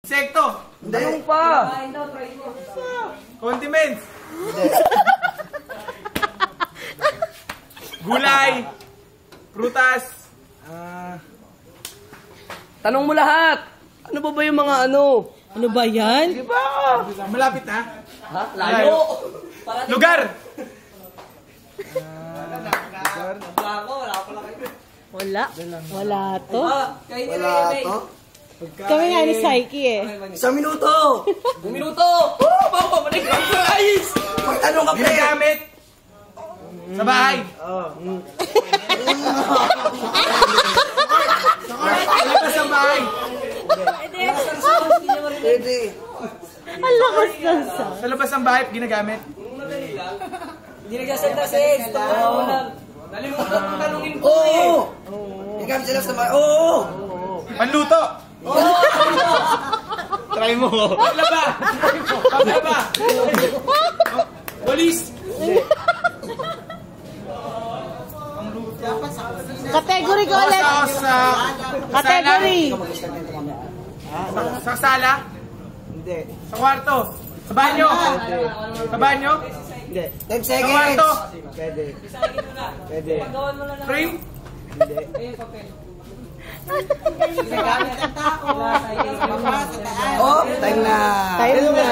Insekto. Tanong pa. Condiments. Gulay. Prutas. Tanong mo lahat. Ano ba yung mga ano? Ano ba yan? Di ba? Malapit na. Ha? Layo. Lugar. Wala. Wala to. Wala to. Kami nga ni Psyche eh. 1 minuto. 1 minuto. Bawa, manig ka. Ayos. Magtanong ka, pre. Ginagamit. Sa bahay. Sa labas ng bahay. Pwede. Ang lakas ng sound. Sa labas ng bahay, ginagamit. Hindi nagsasalita sa edge. Nalimutan mo tanongin ko eh. Oo. Ikaw sila sa mga. Oo. Panluto. Try mo. Paglaba. Paglaba. Walis. Category ko ulit. Sa Category. Sa sala. Hindi. Sa kwarto. Sa banyo. Sa banyo. Hindi. 10 Sa seconds. kwarto. Pwede. Pwede. Frame. Hindi. Oh, time na. Time na.